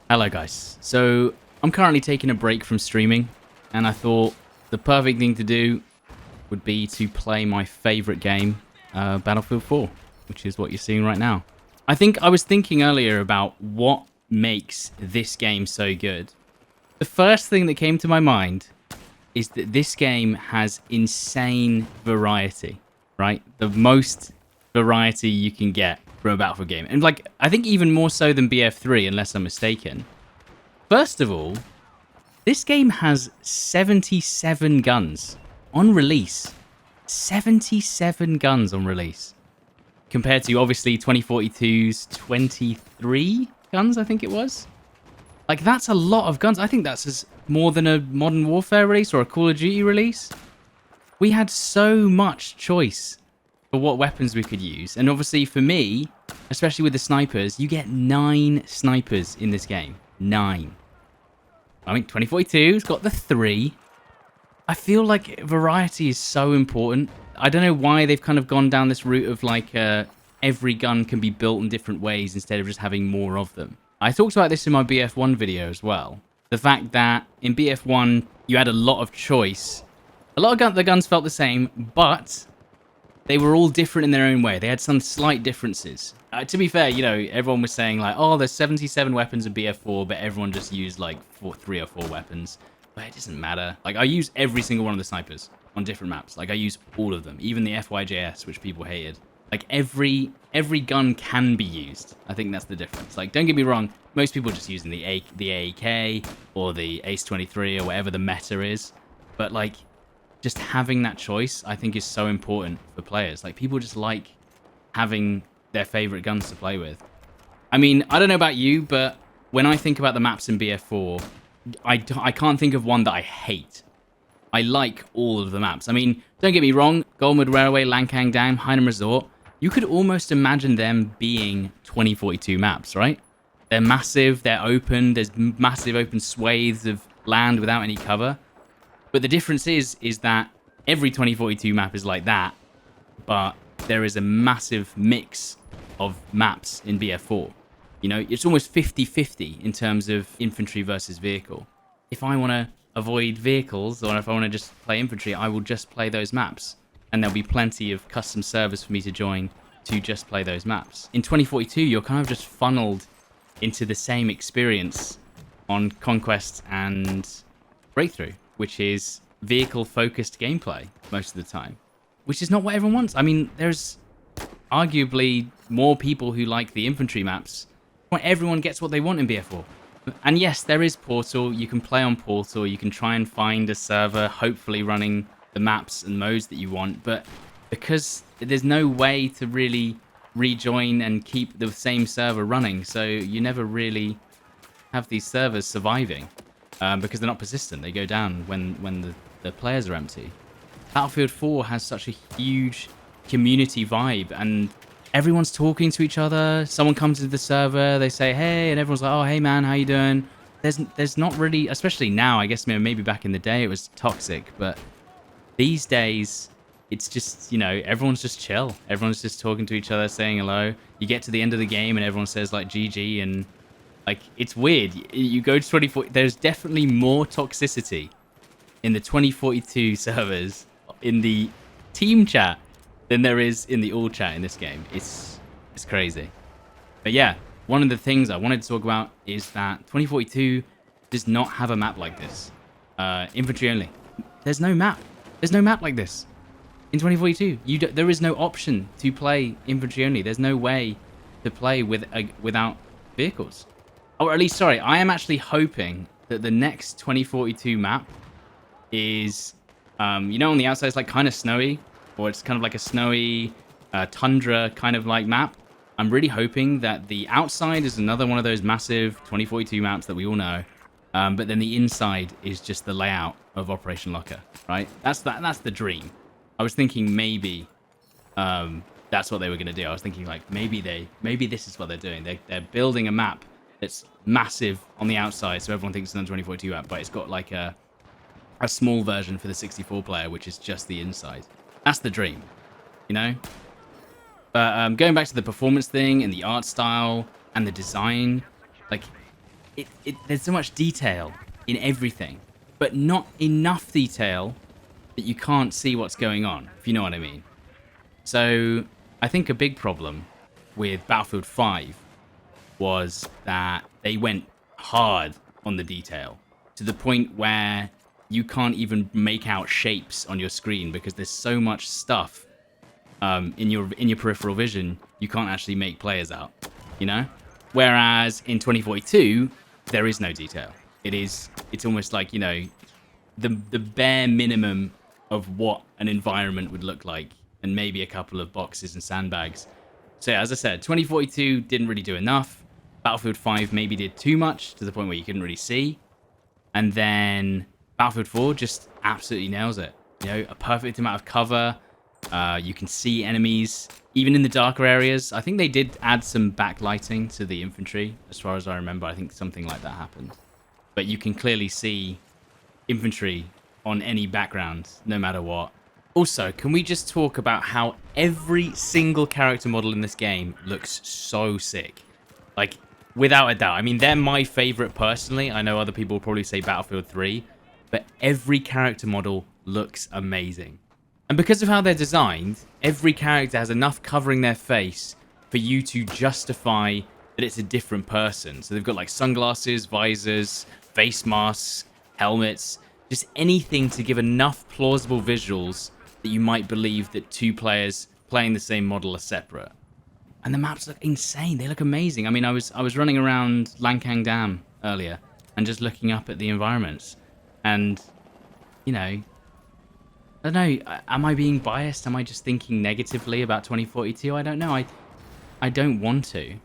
Hello guys. So I'm currently taking a break from streaming, and I thought the perfect thing to do would be to play my favorite game, Battlefield 4, which is what you're seeing right now. I was thinking earlier about what makes this game so good. The first thing that came to my mind is that this game has insane variety, right? The most variety you can get from a Battlefield game. And I think even more so than BF3, unless I'm mistaken. First of all, this game has 77 guns on release. 77 guns on release. Compared to, obviously, 2042's 23 guns, I think it was. That's a lot of guns. I think that's more than a Modern Warfare release or a Call of Duty release. We had so much choice for what weapons we could use. And obviously, for me, especially with the snipers, you get 9 snipers in this game. 9. I mean, 2042's got the 3. I feel like variety is so important. I don't know why they've kind of gone down this route of every gun can be built in different ways instead of just having more of them. I talked about this in my BF1 video as well. The fact that in BF1, you had a lot of choice. A lot of the guns felt the same, but they were all different in their own way. They had some slight differences. To be fair, everyone was saying oh, there's 77 weapons in BF4, but everyone just used 3 or 4 weapons. But it doesn't matter. I use every single one of the snipers on different maps. I use all of them, even the FYJS, which people hated. Every gun can be used. I think that's the difference. Don't get me wrong, most people are just using the AEK or the Ace 23 or whatever the meta is. But just having that choice, I think, is so important for players. People just like having their favorite guns to play with. I mean, I don't know about you, but when I think about the maps in BF4, I can't think of one that I hate. I like all of the maps. I mean, don't get me wrong, Goldwood Railway, Lankang Dam, Hainan Resort, you could almost imagine them being 2042 maps, right? They're massive, they're open, there's massive open swathes of land without any cover. But the difference is that every 2042 map is like that, but there is a massive mix of maps in BF4. It's almost 50-50 in terms of infantry versus vehicle. If I want to avoid vehicles, or if I want to just play infantry, I will just play those maps. And there'll be plenty of custom servers for me to join to just play those maps. In 2042, you're kind of just funneled into the same experience on Conquest and Breakthrough, which is vehicle-focused gameplay most of the time, which is not what everyone wants. I mean, there's arguably more people who like the infantry maps. Everyone gets what they want in BF4. And yes, there is Portal. You can play on Portal. You can try and find a server, hopefully running the maps and modes that you want. But because there's no way to really rejoin and keep the same server running, so you never really have these servers surviving because they're not persistent. They go down when the players are empty. Battlefield 4 has such a huge community vibe, and everyone's talking to each other. Someone comes to the server, they say, hey, and everyone's like, oh, hey, man, how you doing? There's not really, especially now, I guess maybe back in the day it was toxic, but these days, it's just, everyone's just chill. Everyone's just talking to each other, saying hello. You get to the end of the game and everyone says, GG, and, it's weird. You go to 2040, there's definitely more toxicity in the 2042 servers, in the team chat, than there is in the all chat in this game. It's crazy. But yeah, one of the things I wanted to talk about is that 2042 does not have a map like this. Infantry only. There's no map. There's no map like this in 2042. There is no option to play infantry only. There's no way to play without vehicles. Or at least, sorry, I am actually hoping that the next 2042 map is, on the outside it's kind of snowy, or it's kind of like a snowy tundra kind of map. I'm really hoping that the outside is another one of those massive 2042 maps that we all know, but then the inside is just the layout of Operation Locker, right? That's the dream. I was thinking maybe that's what they were going to do. I was thinking maybe this is what they're doing. They're building a map that's massive on the outside, so everyone thinks it's an 2042 map, but it's got a small version for the 64 player, which is just the inside. That's the dream, But going back to the performance thing and the art style and the design, there's so much detail in everything, but not enough detail that you can't see what's going on, if you know what I mean. So I think a big problem with Battlefield 5 was that they went hard on the detail to the point where you can't even make out shapes on your screen because there's so much stuff in your peripheral vision you can't actually make players out, you know? Whereas in 2042 there is no detail. It's almost like, you know, the bare minimum of what an environment would look like, and maybe a couple of boxes and sandbags. So yeah, as I said, 2042 didn't really do enough. Battlefield 5 maybe did too much to the point where you couldn't really see. And then Battlefield 4 just absolutely nails it. You know, a perfect amount of cover. You can see enemies, even in the darker areas. I think they did add some backlighting to the infantry, as far as I remember. I think something like that happened. But you can clearly see infantry on any background, no matter what. Also, can we just talk about how every single character model in this game looks so sick? Like, without a doubt. I mean, they're my favorite personally. I know other people will probably say Battlefield 3, but every character model looks amazing. And because of how they're designed, every character has enough covering their face for you to justify that it's a different person. So they've got like sunglasses, visors, face masks, helmets, just anything to give enough plausible visuals that you might believe that two players playing the same model are separate. And the maps look insane. They look amazing. I mean, I was running around Lankang Dam earlier and just looking up at the environments. And, you know, I don't know. Am I being biased? Am I just thinking negatively about 2042? I don't know. I don't want to.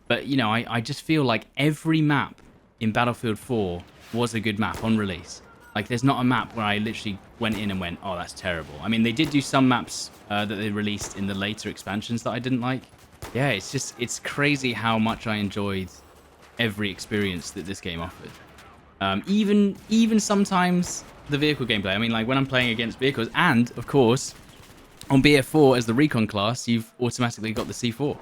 But, you know, I just feel like every map in Battlefield 4 was a good map on release. Like, there's not a map where I literally went in and went, oh, that's terrible. I mean, they did do some maps that they released in the later expansions that I didn't like. Yeah, it's crazy how much I enjoyed every experience that this game offered. Even sometimes the vehicle gameplay. I mean, like, when I'm playing against vehicles, and, of course, on BF4 as the recon class, you've automatically got the C4.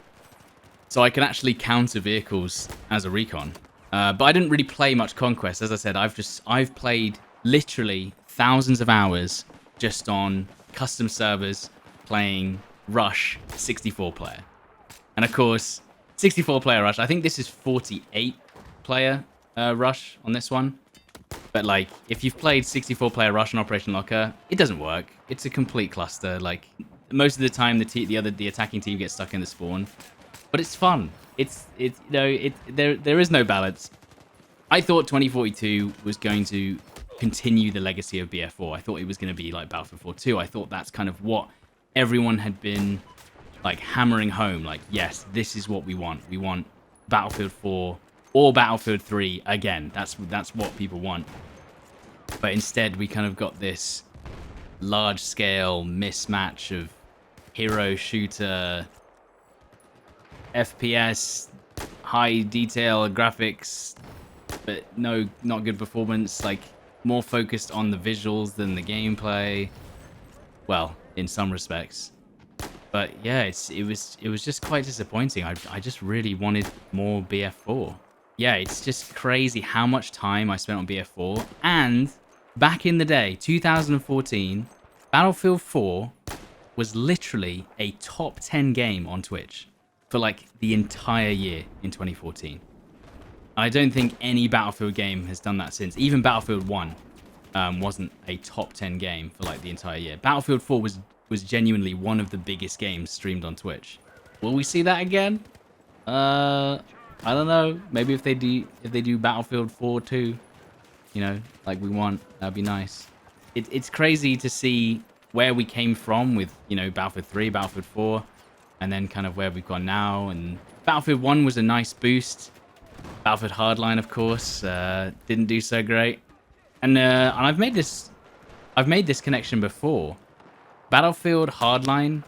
So I can actually counter vehicles as a recon. But I didn't really play much Conquest. As I said, I've played literally thousands of hours just on custom servers playing Rush 64 player. And of course, 64 player Rush. I think this is 48 player Rush on this one. But like, if you've played 64 player Rush on Operation Locker, it doesn't work. It's a complete cluster. Like, most of the time, the attacking team gets stuck in the spawn. But it's fun. There is no balance. I thought 2042 was going to continue the legacy of BF4. I thought it was going to be like Battlefield 4 2. I thought that's kind of what everyone had been like hammering home. Like, yes, this is what we want. We want Battlefield 4 or Battlefield 3 again. That's what people want. But instead, we kind of got this large-scale mismatch of hero shooter, FPS, high detail graphics, but not good performance. Like, more focused on the visuals than the gameplay. Well, in some respects. But yeah, it was just quite disappointing. I just really wanted more BF4. Yeah, it's just crazy how much time I spent on BF4. And back in the day, 2014, Battlefield 4 was literally a top 10 game on Twitch for like the entire year in 2014. I don't think any Battlefield game has done that since. Even Battlefield 1 wasn't a top 10 game for like the entire year. Battlefield 4 was genuinely one of the biggest games streamed on Twitch. Will we see that again? I don't know. Maybe if they do Battlefield 4 too, you know, like we want, that'd be nice. It's crazy to see where we came from with, you know, Battlefield 3, Battlefield 4, and then kind of where we've gone now. And Battlefield 1 was a nice boost. Battlefield Hardline, of course, didn't do so great. And I've made this connection before. Battlefield Hardline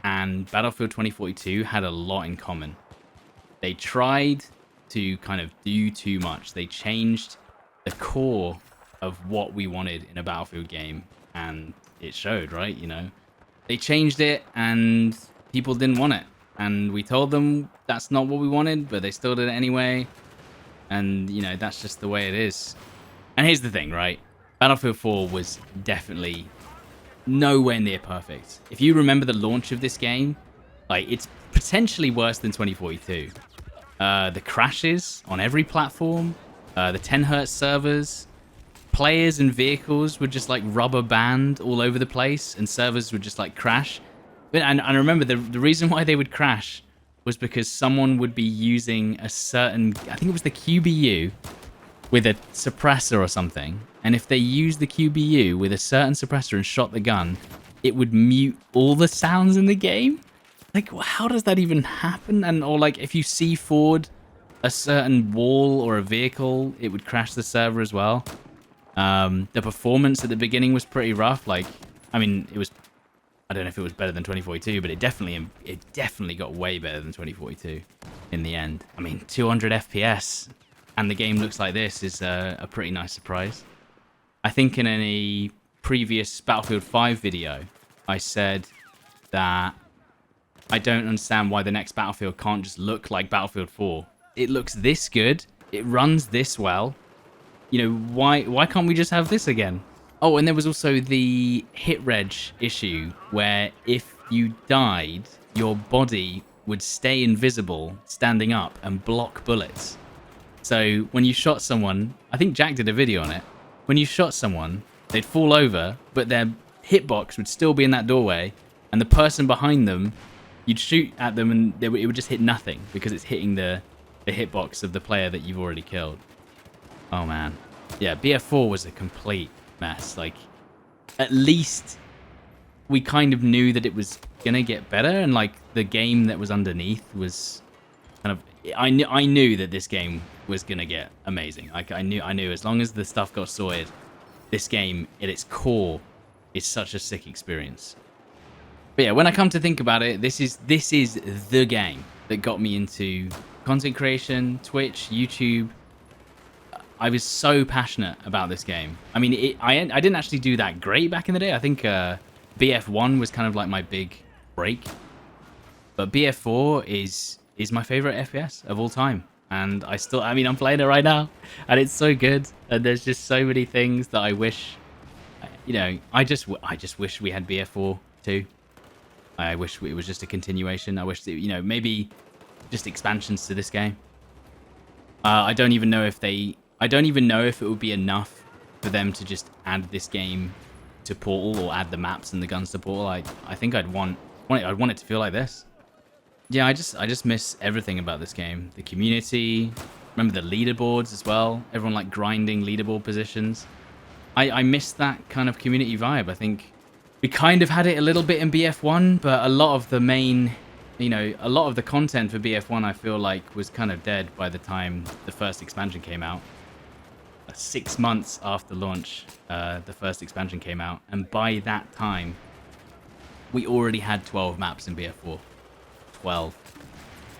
and Battlefield 2042 had a lot in common. They tried to kind of do too much. They changed the core of what we wanted in a Battlefield game, and it showed, right? You know, they changed it, and people didn't want it. And we told them that's not what we wanted, but they still did it anyway. And, you know, that's just the way it is. And here's the thing, right? Battlefield 4 was definitely nowhere near perfect. If you remember the launch of this game, like, it's potentially worse than 2042. The crashes on every platform, the 10 hertz servers, players and vehicles would just like rubber band all over the place, and servers would just like crash. And I remember the reason why they would crash was because someone would be using a certain, I think it was the QBU, with a suppressor or something. And if they used the QBU with a certain suppressor and shot the gun, it would mute all the sounds in the game. Like, how does that even happen? And or like, if you see forward a certain wall or a vehicle, it would crash the server as well. The performance at the beginning was pretty rough. Like, I mean, it was, I don't know if it was better than 2042, but it definitely got way better than 2042 in the end. I mean, 200 FPS and the game looks like this is a pretty nice surprise. I think in a previous Battlefield 5 video, I said that I don't understand why the next Battlefield can't just look like Battlefield 4. It looks this good. It runs this well. You know, why can't we just have this again? Oh, and there was also the hit reg issue where if you died, your body would stay invisible standing up and block bullets. So when you shot someone, I think Jack did a video on it. When you shot someone, they'd fall over, but their hitbox would still be in that doorway, and the person behind them, you'd shoot at them and it would just hit nothing because it's hitting the hitbox of the player that you've already killed. Oh man. Yeah, BF4 was a complete mess. Like, at least we kind of knew that it was gonna get better, and like the game that was underneath was kind of, I knew that this game was gonna get amazing. Like I knew as long as the stuff got sorted, this game at its core is such a sick experience. But yeah, when I come to think about it, this is the game that got me into content creation, Twitch, YouTube. I was so passionate about this game. I mean, I didn't actually do that great back in the day. I think BF1 was kind of like my big break. But BF4 is my favorite FPS of all time. And I mean, I'm playing it right now. And it's so good. And there's just so many things that I wish, you know, I just wish we had BF4 too. I wish it was just a continuation. I wish that, you know, maybe just expansions to this game. I don't even know if it would be enough for them to just add this game to Portal or add the maps and the guns to Portal. I think I'd want it to feel like this. Yeah, I just miss everything about this game. The community, remember the leaderboards as well. Everyone like grinding leaderboard positions. I miss that kind of community vibe. I think we kind of had it a little bit in BF1, but a lot of the main, you know, a lot of the content for BF1 I feel like was kind of dead by the time the first expansion came out. 6 months after launch, the first expansion came out, and by that time we already had 12 maps in BF4. 12.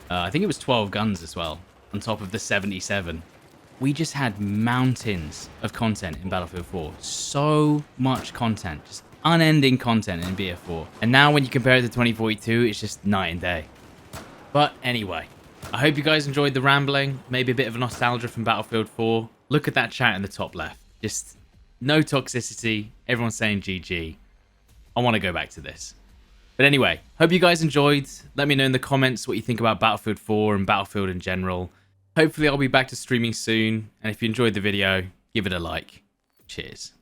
I think it was 12 guns as well, on top of the 77. We just had mountains of content in Battlefield 4. So much content, just unending content in BF4. And now when you compare it to 2042, it's just night and day. But anyway, I hope you guys enjoyed the rambling, maybe a bit of nostalgia from Battlefield 4. Look at that chat in the top left. Just no toxicity, everyone's saying GG. I want to go back to this. But anyway, hope you guys enjoyed. Let me know in the comments what you think about Battlefield 4 and Battlefield in general. Hopefully I'll be back to streaming soon. And if you enjoyed the video, give it a like. Cheers.